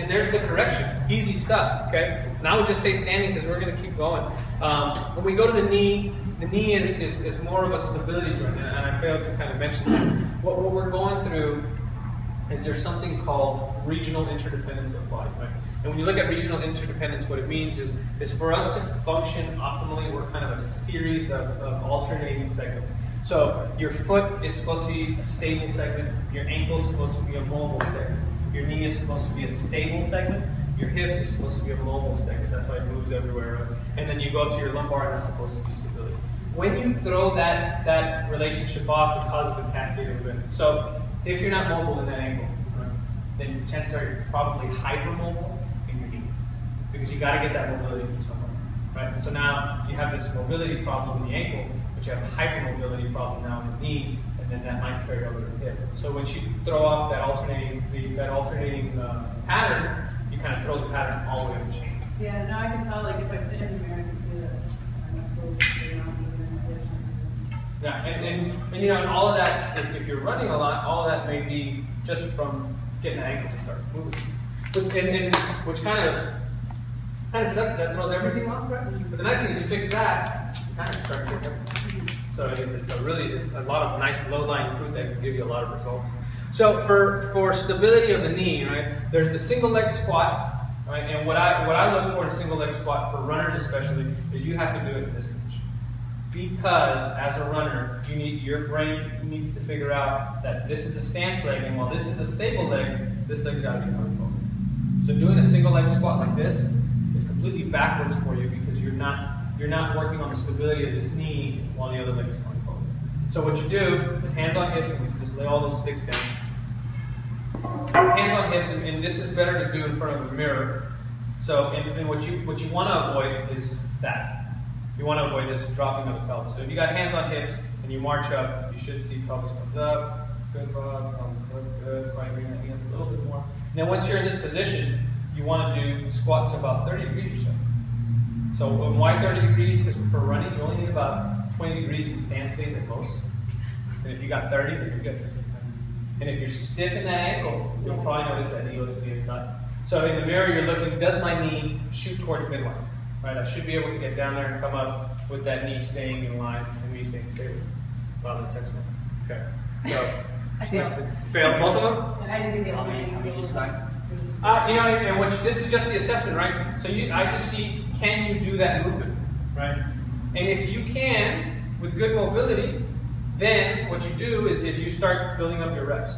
And there's the correction. Easy stuff, okay? And I would just stay standing because we're going to keep going. When we go to the knee is more of a stability joint, and I failed to kind of mention that. What we're going through is there's something called regional interdependence of body, right? And when you look at regional interdependence, what it means is for us to function optimally, we're kind of a series of alternating segments. So your foot is supposed to be a stable segment, your ankle is supposed to be a mobile segment, your knee is supposed to be a stable segment, your hip is supposed to be a mobile segment, that's why it moves everywhere, right? And then you go up to your lumbar and that's supposed to be stability. When you throw that relationship off, it causes a cascade of events. So if you're not mobile in that ankle, right, then chances are you're probably hypermobile in your knee, because you got to get that mobility from somewhere, right? And so now you have this mobility problem in the ankle, but you have a hypermobility problem now in the knee, and then that might carry over to the hip. So once you throw off that alternating pattern, you kind of throw the pattern all the way to the chain. Yeah, now I can tell, like, if I stand in the mirror, I can see that I'm absolutely not moving in the Yeah, and you know, and all of that, if you're running a lot, all of that may be just from getting the ankle to start moving. Which kind of sucks, that throws everything off, right? But the nice thing is you fix that, you kind of start getting everything. So it's a lot of nice low-lying fruit that can give you a lot of results. So for stability of the knee, right, there's the single leg squat, right? And what I look for in a single leg squat, for runners especially, is you have to do it in this position. Because as a runner, your brain needs to figure out that this is a stance leg, and while this is a stable leg, this leg's got to be going forward. So doing a single leg squat like this is completely backwards for you, because you're not working on the stability of this knee while the other leg is going forward. So what you do is hands on hips, and you just lay all those sticks down. Hands on hips, and this is better to do in front of a mirror. So, and what you want to avoid is that. You want to avoid this dropping of the pelvis. So if you got hands on hips and you march up, you should see pelvis comes up, good, Bob, good, right, bring that in a little bit more. And then once you're in this position, you want to do squats about 30 degrees or so. So why 30 degrees? Because for running, you only need about 20 degrees in stance phase at most. And if you got 30, then you're good. And if you're stiff in that ankle, you'll probably notice that knee goes to the inside. So in the mirror, you're looking, does my knee shoot towards midline? Right? I should be able to get down there and come up with that knee staying in line and me staying stable. Wow, that's excellent. Okay. So, you failed both of them? I didn't get How many each side? You know, and this is just the assessment, right? So I just see, can you do that movement, right? And if you can, with good mobility, then what you do is you start building up your reps.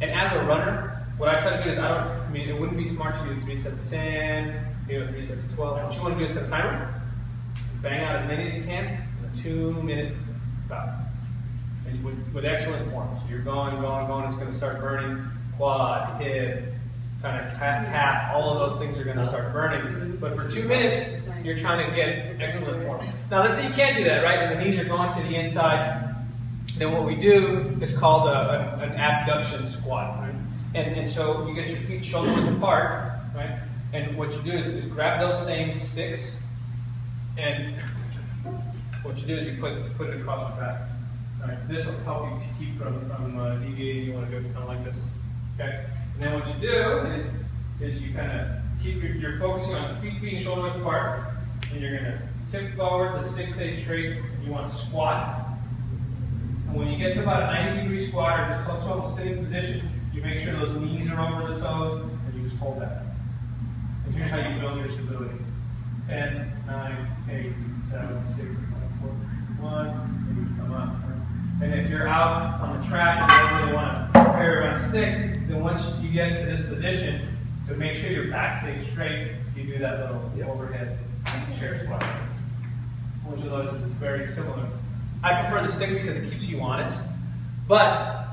And as a runner, what I try to do is it wouldn't be smart to do 3 sets of 10, 3 sets of 12. What you want to do is set a timer, bang out as many as you can in a 2-minute bout. And with excellent form. So you're going, it's going to start burning quad, hip, kind of calf, all of those things are going to start burning. But for 2 minutes, you're trying to get excellent form. Now let's say you can't do that, right? And the knees are going to the inside. Then what we do is called an abduction squat, right? And so you get your feet shoulder width apart, right? And what you do is grab those same sticks, and what you do is you put it across your back. Right? This will help you keep from deviating. You want to do it kind of like this, okay? And then what you do is you kind of keep you're focusing on feet being shoulder width apart, and you're going to tip forward, the stick stays straight, and you want to squat. And when you get to about a 90-degree squat or just close to a sitting position, you make sure those knees are over the toes, and you just hold that. And here's how you build your stability. 10, 9, 8, 7, 6, 5, 4, 1, and you come up. And if you're out on the track and you don't really want to carry around a stick, then once you get to this position, to make sure your back stays straight, you do that little overhead chair squat. Which of those is very similar. I prefer the stick because it keeps you honest, but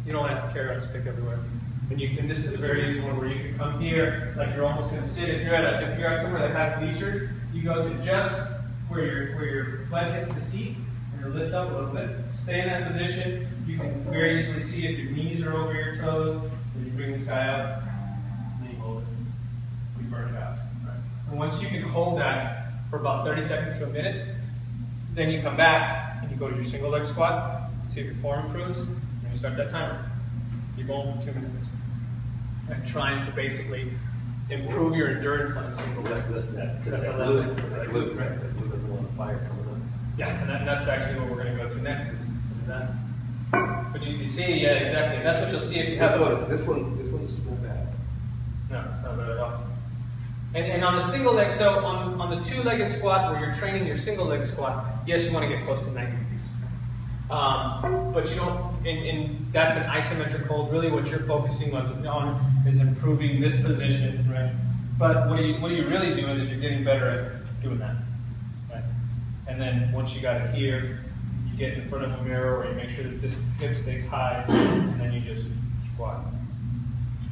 you don't have to carry around a stick everywhere. And this is a very easy one where you can come here, like you're almost going to sit. If you're at somewhere that has bleachers, you go to just where your butt hits the seat, and you lift up a little bit. Stay in that position. You can very easily see if your knees are over your toes. Then you bring this guy up, and you hold it. You burn it out. Right? And once you can hold that for about 30 seconds to a minute, then you come back and you go to your single leg squat. See if your form improves, and you start that timer. You're going for 2 minutes. And trying to basically improve your endurance on a single leg. That's the left leg, right? Glute, right? That glute doesn't want the fire coming up. Yeah, and that's actually what we're going to go to next is that. But you see, yeah, exactly. And that's what you'll see if you have This one's not bad. No, it's not bad at all. And on the single leg, so on the two-legged squat where you're training your single leg squat, yes, you want to get close to 90 degrees. But you don't, and that's an isometric hold. Really what you're focusing on is improving this position, right? But what are you really doing is you're getting better at doing that, right? And then once you got it here, you get in front of a mirror or you make sure that this hip stays high, and then you just squat,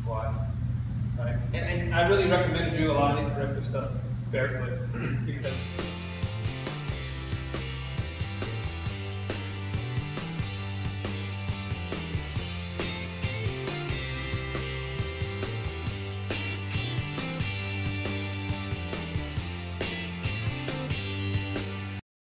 right? And I really recommend to do a lot of these corrective stuff barefoot because